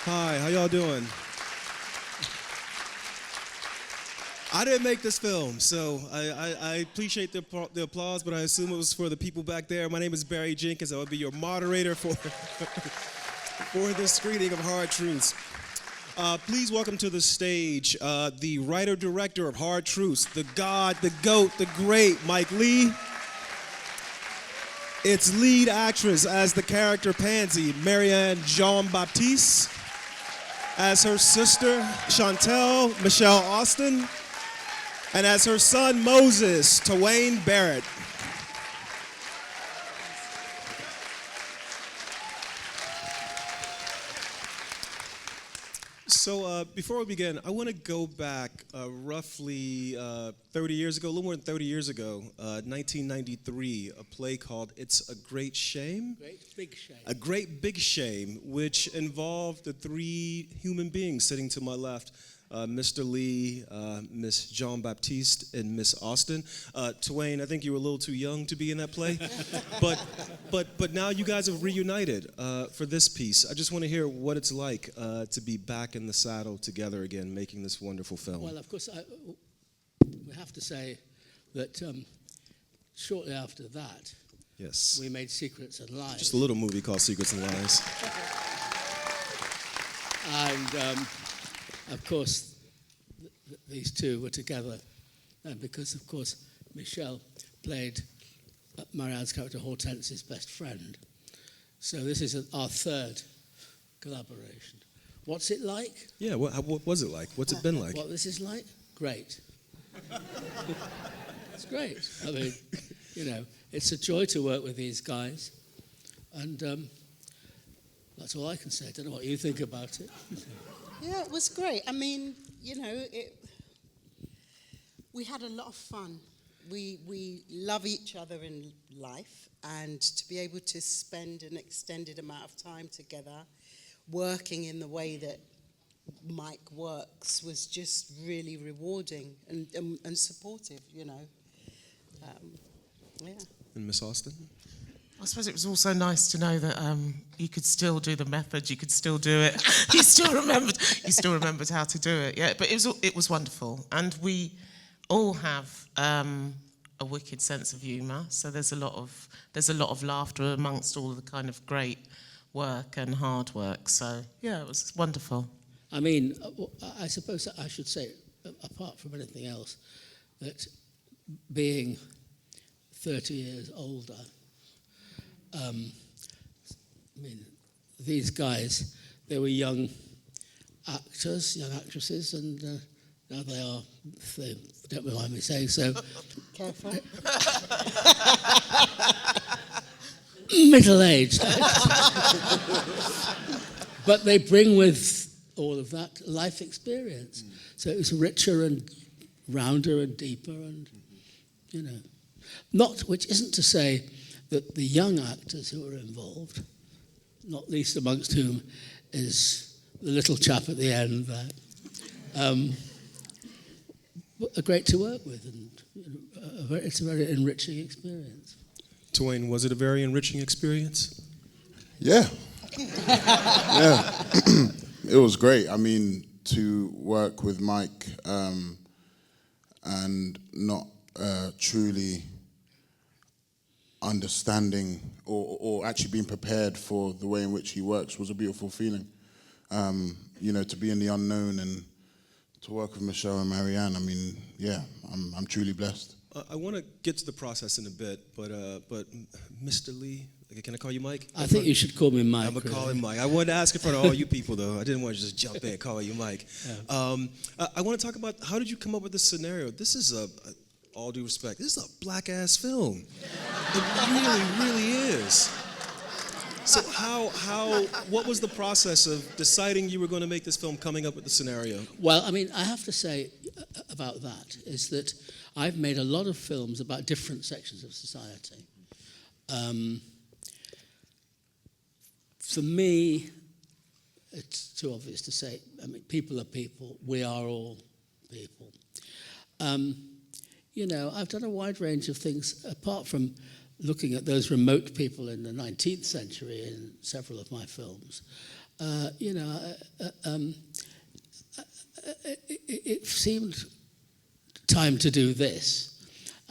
Hi, how y'all doing? I didn't make this film, so I appreciate the applause, but I assume it was for the people back there. My name is Barry Jenkins. I will be your moderator for, for this screening of Hard Truths. Please welcome to the stage the writer-director of Hard Truths, the God, the GOAT, the great Mike Leigh. Its lead actress as the character Pansy, Marianne Jean-Baptiste. As her sister, Chantel, Michele Austin. And as her son, Moses, Tuwaine Barrett. So before we begin, I want to go back roughly 30 years ago, a little more than 30 years ago, 1993, a play called It's a Great Shame. Great Big Shame. A Great Big Shame, which involved the three human beings sitting to my left, Mr. Leigh, Miss Jean-Baptiste, and Miss Austin. Tuwaine, I think you were a little too young to be in that play, but now you guys have reunited for this piece. I just want to hear what it's like to be back in the saddle together again, making this wonderful film. Well, of course, we have to say that shortly after that, yes, we made Secrets and Lies. Just a little movie called Secrets and Lies. And, of course, these two were together because, of course, Michele played Marianne's character Hortense's best friend. So this is our third collaboration. What's it like? Yeah, what was it like? What's it been like? What this is like? Great. It's great. I mean, you know, it's a joy to work with these guys. And that's all I can say. I don't know what you think about it. Yeah, it was great. I mean, you know, we had a lot of fun. We love each other in life, and to be able to spend an extended amount of time together, working in the way that Mike works, was just really rewarding and supportive, you know. Yeah. And Miss Austin? I suppose it was also nice to know that you could still do the method, you could still do it. you still remembered how to do it. Yeah, but it was wonderful, and we all have a wicked sense of humour. So there's a lot of laughter amongst all of the kind of great work and hard work. So yeah, it was wonderful. I mean, I suppose I should say, apart from anything else, that being 30 years older, I mean, these guys, they were young actors, young actresses, and now they are, if they don't mind me saying so. Careful. Middle-aged. But they bring with all of that life experience. So it was richer and rounder and deeper and, you know. Which isn't to say that the young actors who are involved, not least amongst whom is the little chap at the end there, are great to work with, and it's a very enriching experience. Tuwaine, was it a very enriching experience? Yeah. Yeah. It was great. I mean, to work with Mike and not truly understanding or actually being prepared for the way in which he works was a beautiful feeling. You know, to be in the unknown and to work with Michele and Marianne, I mean, yeah, I'm truly blessed. I want to get to the process in a bit, but Mr. Leigh, can I call you Mike? I think you should call me Mike. I'm going to call him Mike. I wanted to ask in front of all you people, though. I didn't want to just jump in and call you Mike. Yeah. I want to talk about, how did you come up with this scenario? This is all due respect, this is a black-ass film. It really, really is. So what was the process of deciding you were going to make this film, coming up with the scenario? Well, I mean, I have to say about that is that I've made a lot of films about different sections of society. For me, it's too obvious to say, I mean, people are people, we are all people. You know, I've done a wide range of things, apart from looking at those remote people in the 19th century in several of my films. it seemed time to do this.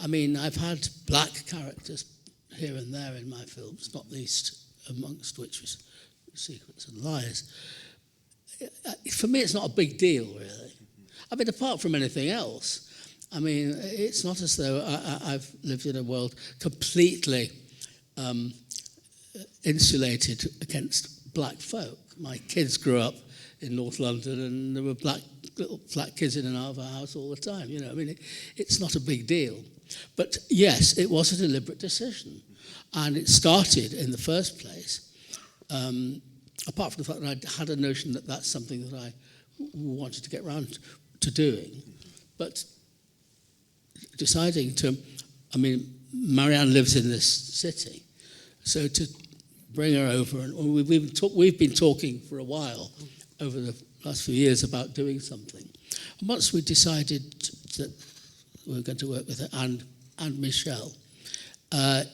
I mean, I've had black characters here and there in my films, not least amongst which was Secrets and Lies. For me, it's not a big deal, really. I mean, apart from anything else, I mean, it's not as though I've lived in a world completely insulated against black folk. My kids grew up in North London, and there were little black kids in and out of our house all the time. You know, I mean, it's not a big deal. But yes, it was a deliberate decision, and it started in the first place. Apart from the fact that I had a notion that that's something that I wanted to get around to doing, but deciding to, I mean, Marianne lives in this city, so to bring her over, and we've been talking for a while over the last few years about doing something. And once we decided that we were going to work with her and Michele,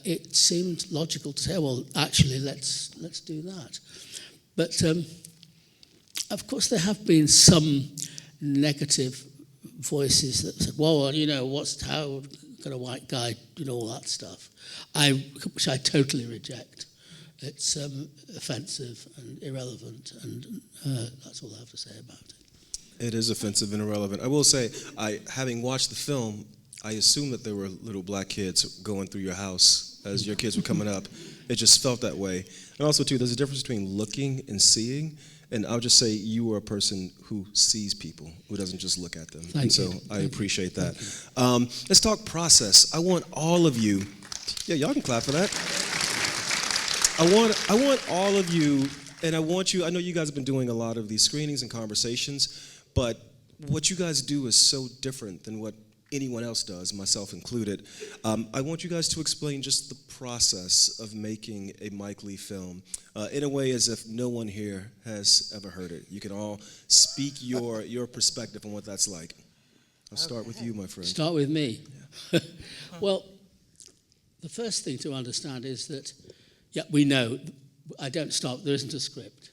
it seemed logical to say, well, actually, let's do that. But of course, there have been some negative voices that said, well, you know, how can a white guy do all that stuff? Which I totally reject. It's offensive and irrelevant, and that's all I have to say about it. It is offensive and irrelevant. I will say, having watched the film, I assumed that there were little black kids going through your house as your kids were coming up. It just felt that way. And also, too, there's a difference between looking and seeing. And I'll just say you are a person who sees people, who doesn't just look at them. Thank you. So I appreciate that. Let's talk process. I want all of you, yeah, y'all can clap for that. I want all of you, and I know you guys have been doing a lot of these screenings and conversations, but what you guys do is so different than what anyone else does, myself included. I want you guys to explain just the process of making a Mike Leigh film in a way as if no one here has ever heard it. You can all speak your perspective on what that's like. I'll start with you, my friend. Start with me. Yeah. Well, the first thing to understand is that, yeah, we know, there isn't a script.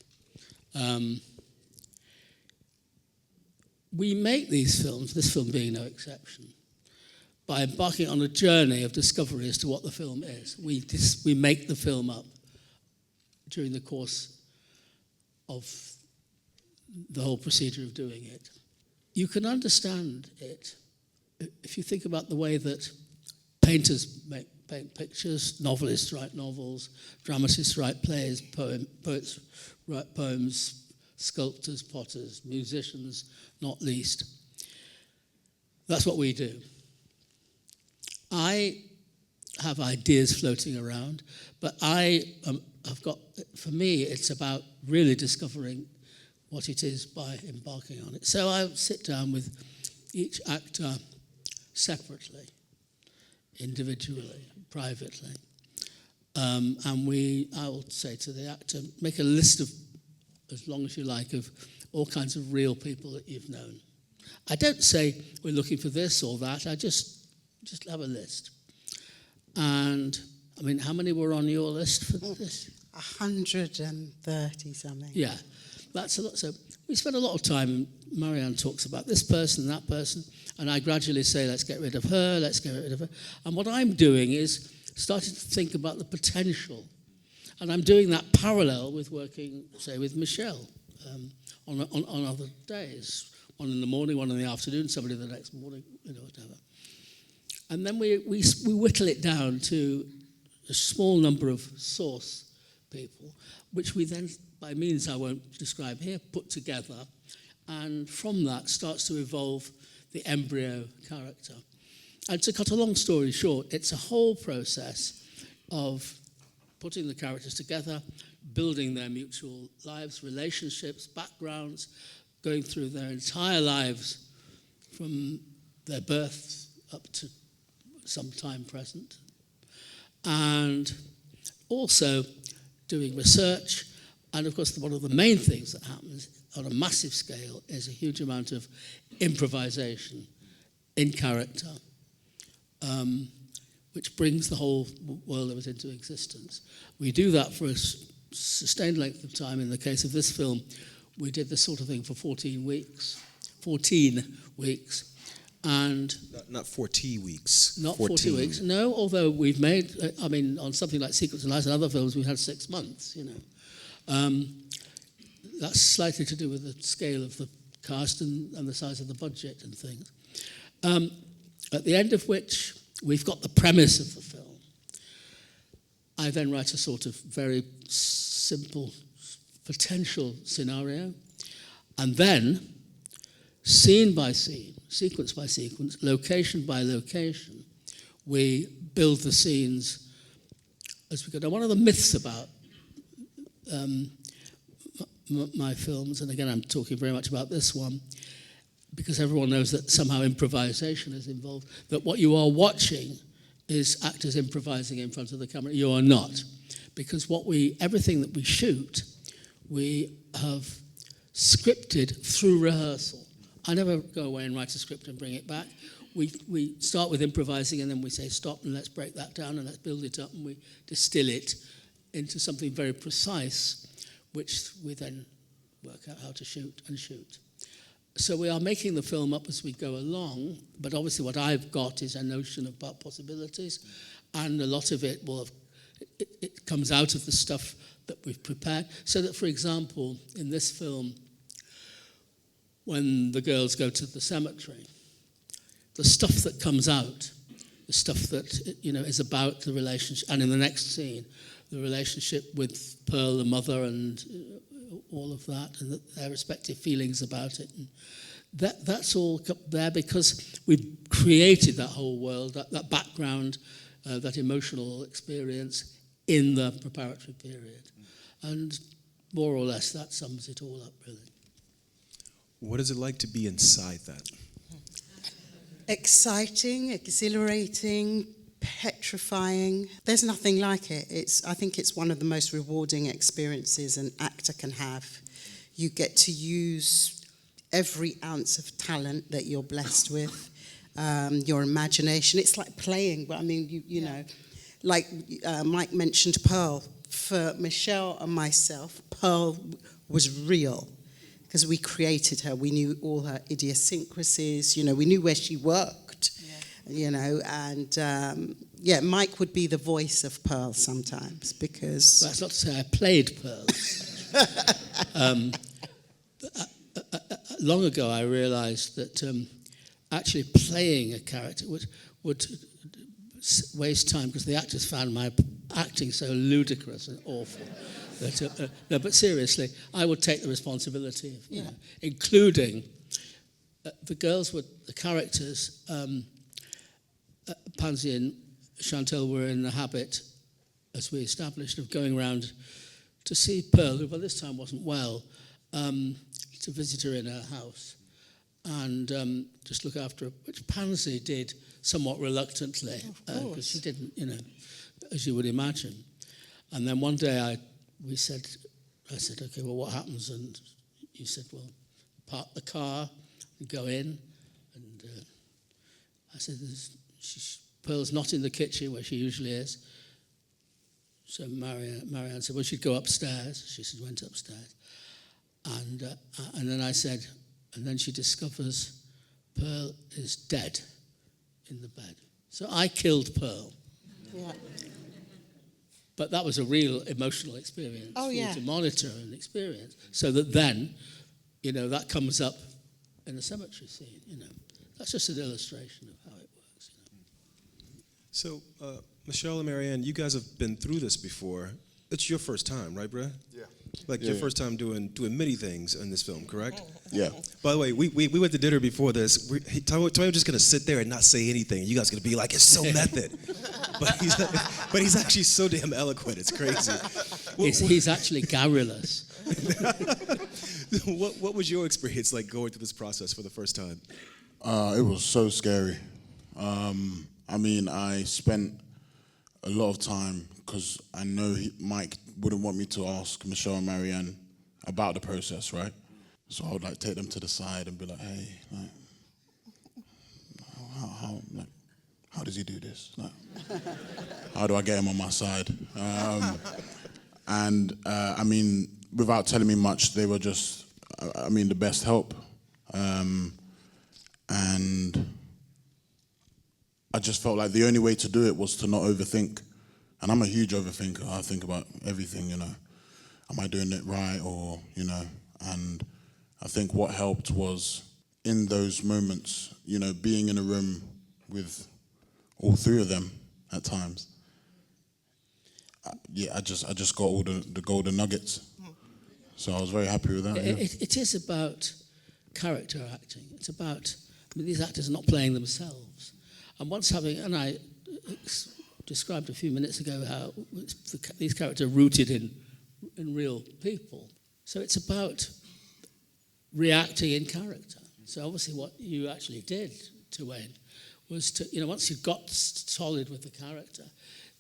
We make these films, this film being no exception, by embarking on a journey of discovery as to what the film is. We make the film up during the course of the whole procedure of doing it. You can understand it if you think about the way that painters paint pictures, novelists write novels, dramatists write plays, poets write poems, sculptors, potters, musicians, not least. That's what we do. I have ideas floating around, but for me, it's about really discovering what it is by embarking on it. So I sit down with each actor separately, individually, privately, and I will say to the actor, make a list of, as long as you like, of all kinds of real people that you've known. I don't say we're looking for this or that. I just have a list. And I mean, how many were on your list for this? 130 something. Yeah, that's a lot. So we spend a lot of time. Marianne talks about this person, that person, and I gradually say, let's get rid of her. Let's get rid of her. And what I'm doing is starting to think about the potential. And I'm doing that parallel with working, say, with Michele on other days. One in the morning, one in the afternoon, somebody the next morning, whatever. And then we whittle it down to a small number of source people, which we then, by means I won't describe here, put together. And from that starts to evolve the embryo character. And to cut a long story short, it's a whole process of putting the characters together, building their mutual lives, relationships, backgrounds, going through their entire lives from their birth up to some time present. And also doing research. And of course, one of the main things that happens on a massive scale is a huge amount of improvisation in character, which brings the whole world of it into existence. We do that for sustained length of time. In the case of this film, we did this sort of thing for 14 weeks. 14 weeks. And Not 40 weeks. not 40 weeks. No, although we've made, on something like Secrets and Lies and other films, we've had 6 months, That's slightly to do with the scale of the cast and the size of the budget and things. At the end of which, we've got the premise of the film. I then write a sort of very simple potential scenario, and then, scene by scene, sequence by sequence, location by location, we build the scenes as we go. Now, one of the myths about my films, and again I'm talking very much about this one, because everyone knows that somehow improvisation is involved, that what you are watching is actors improvising in front of the camera. You are not. Because everything that we shoot, we have scripted through rehearsal. I never go away and write a script and bring it back. We start with improvising, and then we say stop and let's break that down and let's build it up, and we distill it into something very precise, which we then work out how to shoot. So we are making the film up as we go along, but obviously what I've got is a notion about possibilities, and a lot of it it comes out of the stuff that we've prepared. So that, for example, in this film, when the girls go to the cemetery, the stuff that comes out, the stuff that is about the relationship, and in the next scene, the relationship with Pearl, the mother, and all of that, and their respective feelings about it. And that's all there because we've created that whole world, that background, that emotional experience in the preparatory period. And more or less, that sums it all up, really. What is it like to be inside that? Exciting, exhilarating, petrifying. There's nothing like it. I think it's one of the most rewarding experiences an actor can have. You get to use every ounce of talent that you're blessed with, your imagination. It's like playing, but I mean, you know, like Mike mentioned Pearl. For Michele and myself, Pearl was real because we created her. We knew all her idiosyncrasies. We knew where she worked. And Mike would be the voice of Pearl sometimes because... That's not to say I played Pearl. Long ago I realised that actually playing a character would waste time because the actors found my acting so ludicrous and awful. That, no, but seriously, I would take the responsibility of, including the girls were the characters. Pansy and Chantal were in the habit, as we established, of going around to see Pearl, who by this time wasn't well, to visit her in her house and just look after her, which Pansy did somewhat reluctantly, because she didn't, as you would imagine. And then one day I said, okay, well, what happens? And you said, well, park the car and go in. And I said, Pearl's not in the kitchen where she usually is. So Marianne said, well, she'd go upstairs. She said, went upstairs. And then I said, and then she discovers Pearl is dead in the bed. So I killed Pearl. Yeah. But that was a real emotional experience for me to monitor and experience. So that then, that comes up in the cemetery scene, That's just an illustration of how it works, So, Michele and Marianne, you guys have been through this before. It's your first time, right, Brad? Yeah. Your first time doing many things in this film, correct? Yeah. By the way, we went to dinner before this. Toby was just going to sit there and not say anything. You guys are going to be like, it's so method. but he's actually so damn eloquent. It's crazy. He's actually garrulous. What was your experience like going through this process for the first time? It was so scary. I spent a lot of time because I know Mike wouldn't want me to ask Michele and Marianne about the process, right? So I would take them to the side and be like, hey, how does he do this? How do I get him on my side? And I mean, without telling me much, they were just, I mean, the best help. And I just felt like the only way to do it was to not overthink. And I'm a huge overthinker. I think about everything, you know. Am I doing it right, or, you know? And I think what helped was in those moments, you know, being in a room with all three of them at times. I just got all the golden nuggets. So I was very happy with that. It is about character acting. It's about, I mean, these actors are not playing themselves. And once having, and I described a few minutes ago how these characters are rooted in real people. So it's about reacting in character. So obviously what you actually did, Tuwaine, was to, you know, once you got solid with the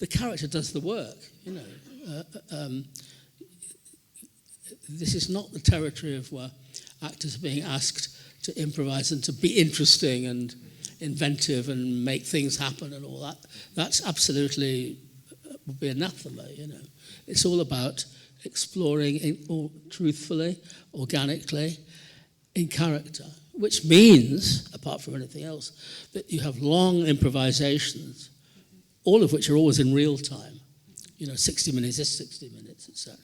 character does the work, you know. This is not the territory of where actors are being asked to improvise and to be interesting and inventive and make things happen and all that. That's absolutely would be anathema, you know. It's all about exploring truthfully, organically, in character, which means, apart from anything else, that you have long improvisations, all of which are always in real time. You know, 60 minutes is 60 minutes, etc.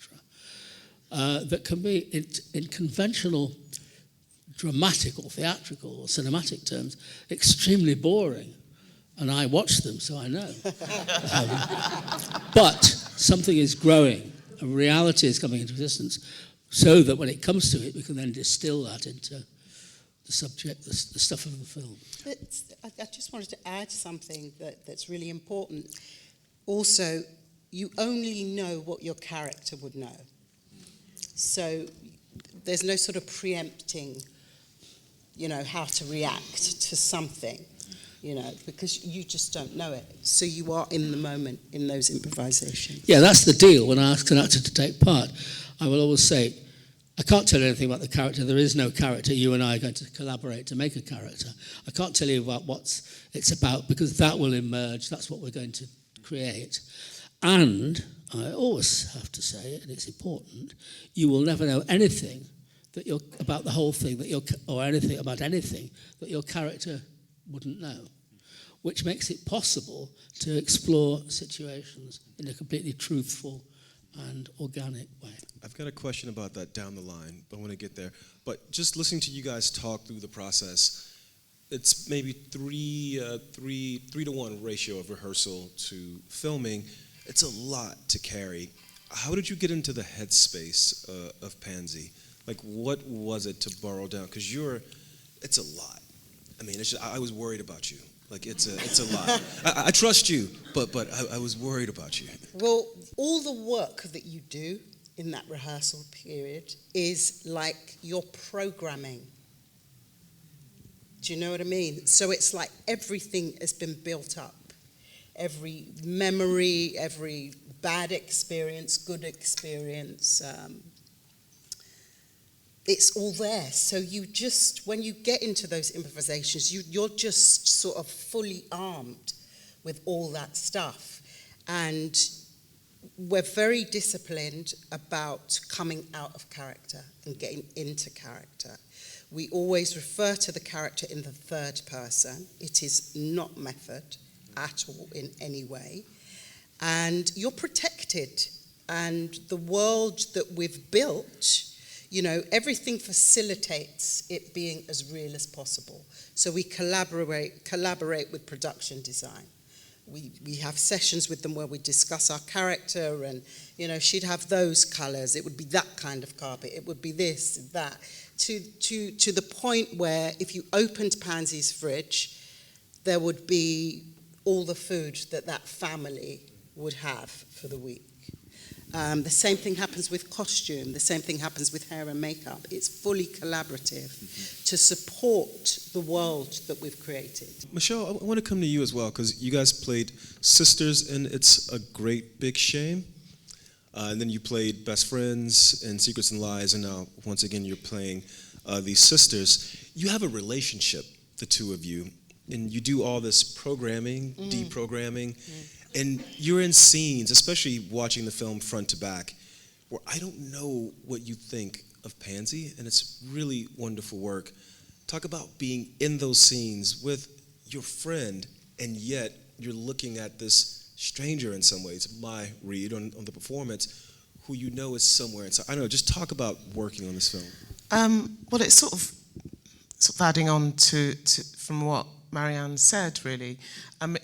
That can be, in conventional dramatic or theatrical or cinematic terms, extremely boring. And I watch them, so I know. But something is growing. A reality is coming into existence, so that when it comes to it, we can then distill that into the subject, the stuff of the film. I just wanted to add something that's really important. Also, you only know what your character would know. So there's no sort of preempting, you know, how to react to something, you know, because you just don't know it. So you are in the moment in those improvisations. Yeah, that's the deal. When I ask an actor to take part, I will always say, I can't tell you anything about the character. There is no character. You and I are going to collaborate to make a character. I can't tell you about what it's about, because that will emerge. That's what we're going to create. And I always have to say, and it's important, you will never know anything that about the whole thing or anything about anything that your character wouldn't know, which makes it possible to explore situations in a completely truthful and organic way. I've got a question about that down the line, but I want to get there. But just listening to you guys talk through the process, it's maybe 3 to 1 ratio of rehearsal to filming. It's a lot to carry. How did you get into the headspace of Pansy? Like, what was it to borrow down? Because it's a lot. I mean, it's just, I was worried about you. Like, it's a lot. I trust you, but I was worried about you. Well, all the work that you do in that rehearsal period is like your programming. Do you know what I mean? So it's like everything has been built up. Every memory, every bad experience, good experience, it's all there. So you just, when you get into those improvisations, you're just sort of fully armed with all that stuff. And we're very disciplined about coming out of character and getting into character. We always refer to the character in the third person. It is not method at all in any way. And you're protected. And the world that we've built, you know, everything facilitates it being as real as possible. So we collaborate with production design. We have sessions with them where we discuss our character, and, you know, she'd have those colors. It would be that kind of carpet. It would be this, that. To the point where if you opened Pansy's fridge, there would be all the food that family would have for the week. The same thing happens with costume. The same thing happens with hair and makeup. It's fully collaborative to support the world that we've created. Michele, I want to come to you as well, because you guys played sisters in It's a Great Big Shame. And then you played best friends in Secrets and Lies, and now, once again, you're playing these sisters. You have a relationship, the two of you, and you do all this programming, deprogramming, and you're in scenes, especially watching the film front to back. where I don't know what you think of Pansy, and it's really wonderful work. Talk about being in those scenes with your friend, and yet you're looking at this stranger in some ways, my read on the performance, who you know is somewhere. And so I don't know, just talk about working on this film. Well, it's sort of adding on to from what Marianne said, really.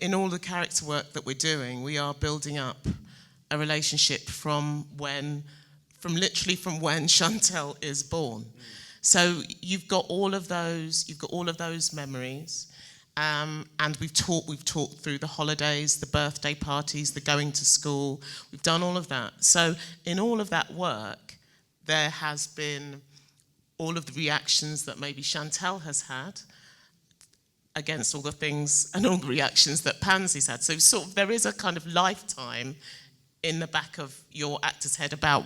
In all the character work that we're doing, we are building up a relationship from literally from when Chantel is born. So you've got all of those memories, and we've talked through the holidays, the birthday parties, the going to school. We've done all of that. So in all of that work, there has been all of the reactions that maybe Chantel has had against all the things and all the reactions that Pansy's had. So sort of there is a kind of lifetime in the back of your actor's head about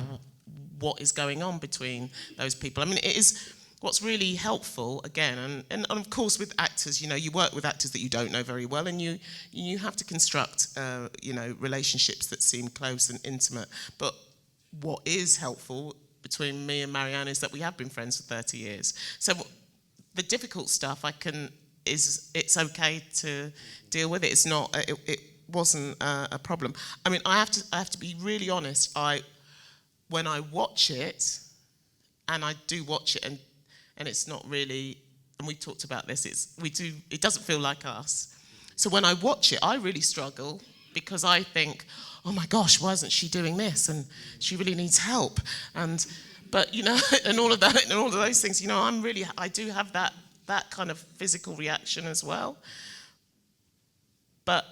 what is going on between those people. I mean, it is what's really helpful, again, and of course with actors, you work with actors that you don't know very well, and you have to construct, relationships that seem close and intimate. But what is helpful between me and Marianne is that we have been friends for 30 years. So the difficult stuff it's okay to deal with it. It's not, it wasn't a problem. I mean, I have to be really honest. When I watch it, and I do watch it, and it's not really, and we talked about this, it doesn't feel like us. So when I watch it, I really struggle, because I think, oh my gosh, why isn't she doing this? And she really needs help. But and all of that, and all of those things, I do have that kind of physical reaction as well. But,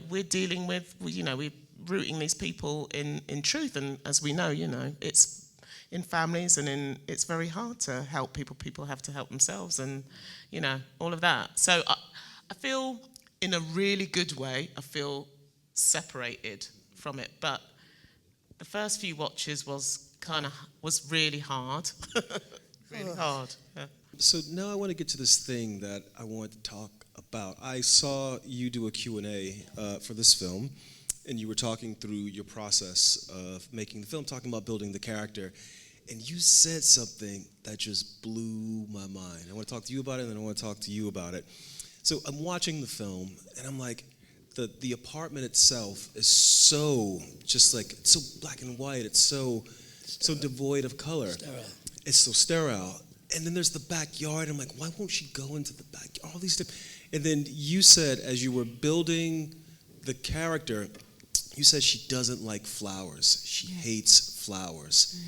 we're dealing with, we're rooting these people in truth. And as we know, it's in families, and it's very hard to help people. People have to help themselves, and, all of that. So I feel, in a really good way, I feel separated from it. But the first few watches was really hard. Really hard, yeah. So now I want to get to this thing that I want to talk about. I saw you do a Q&A for this film, and you were talking through your process of making the film, talking about building the character, and you said something that just blew my mind. I want to talk to you about it, and then I want to talk to you about it. So I'm watching the film, and I'm like, the apartment itself is so, just like, it's so black and white, it's so devoid of color. Sterile. It's so sterile. And then there's the backyard. I'm like, why won't she go into the backyard? All these different. And then you said, as you were building the character, you said she doesn't like flowers. She hates flowers.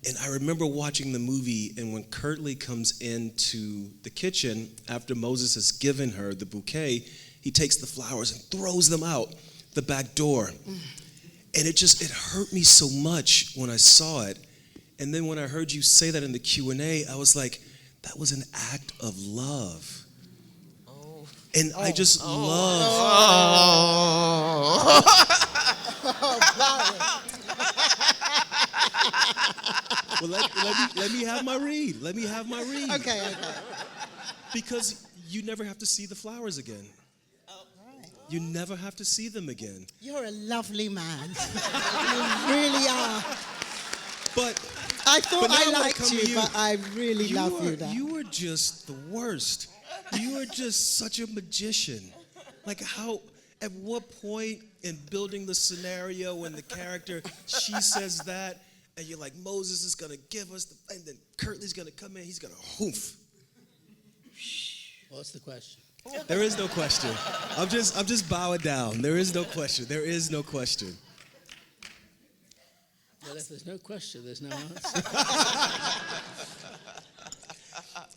And I remember watching the movie, and when Curtly comes into the kitchen after Moses has given her the bouquet, he takes the flowers and throws them out the back door. And it hurt me so much when I saw it. And then when I heard you say that in the Q&A, I was like, that was an act of love. Oh. And I just love. Well, let me have my read. Let me have my read. Okay. Because you never have to see the flowers again. You never have to see them again. You're a lovely man. You really are. But I thought now I I'm gonna liked come to you, but I really love you now. You are just the worst. You are just such a magician. Like at what point in building the scenario when the character, she says that, and you're like, Moses is gonna give us, and then Curtly's gonna come in, he's gonna hoof. What's the question? There is no question. I'm just bowing down. There is no question. There is no question. Well, if there's no question, there's no answer.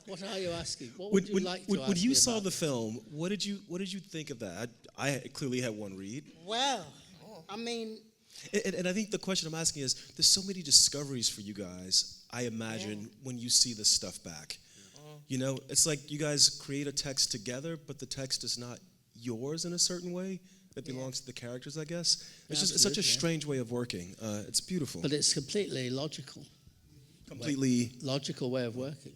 What are you asking? What would you like to ask When you me saw about? the film, what did you think of that? I clearly had one read. Well, I mean, And I think the question I'm asking is, there's so many discoveries for you guys, I imagine, when you see this stuff back. It's like you guys create a text together, but the text is not yours in a certain way. It belongs to the characters, I guess. It's such a strange way of working. It's beautiful. But it's completely logical. Completely Logical way of working,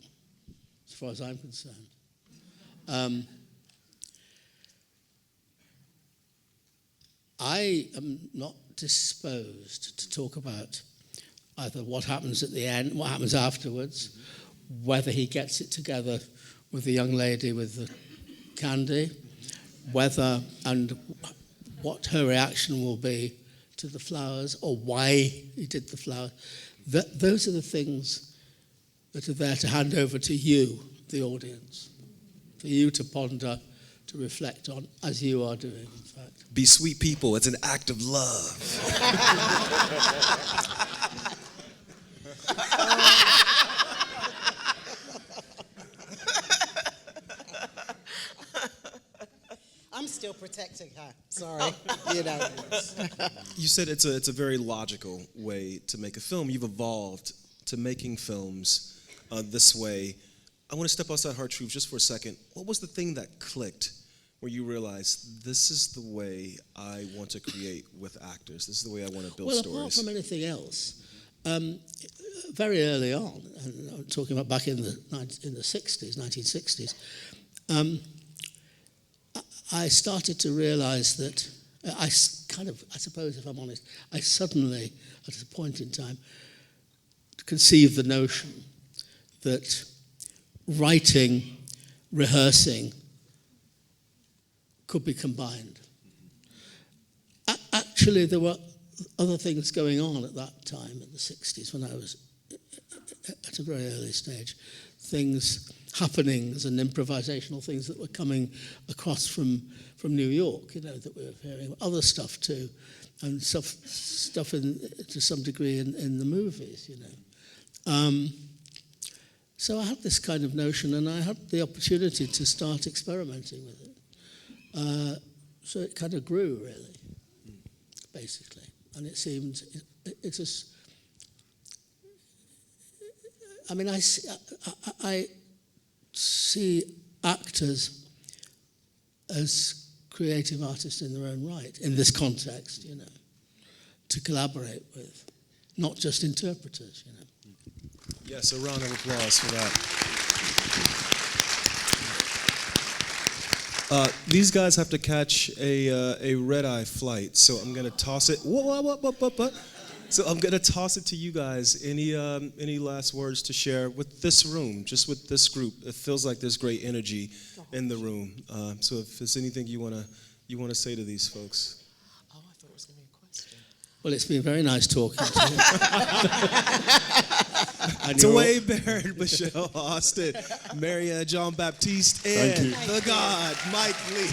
as far as I'm concerned. I am not disposed to talk about either what happens at the end, what happens afterwards, whether he gets it together with the young lady with the candy, whether and what her reaction will be to the flowers or why he did the flowers. Those are the things that are there to hand over to you, the audience, for you to ponder, to reflect on, as you are doing, in fact. Be sweet people. It's an act of love. I'm still protecting her. Sorry, you know. You said it's a very logical way to make a film. You've evolved to making films this way. I want to step outside hard truth just for a second. What was the thing that clicked where you realized this is the way I want to create with actors? This is the way I want to build stories? Well, apart from anything else, very early on, and I'm talking about back in the 1960s, I started to realize that I suppose, if I'm honest, I suddenly, at a point in time, conceived the notion that writing, rehearsing could be combined. Actually, there were other things going on at that time in the 60s when I was at a very early stage. Happenings and improvisational things that were coming across from New York, that we were hearing. Other stuff too, and stuff to some degree in the movies, So I had this kind of notion, and I had the opportunity to start experimenting with it. So it kind of grew, really, basically. And it seemed, it's just, I mean, I see actors as creative artists in their own right, in this context, to collaborate with, not just interpreters, Yes, a round of applause for that. These guys have to catch a red-eye flight, so I'm going to toss it. What? So I'm going to toss it to you guys. Any last words to share with this room, just with this group? It feels like there's great energy in the room. So if there's anything you want to say to these folks. Oh, I thought it was going to be a question. Well, it's been very nice talking to you. Tuwaine Barrett, Michele Austin, Marianne Jean-Baptiste, and the God, Mike Leigh.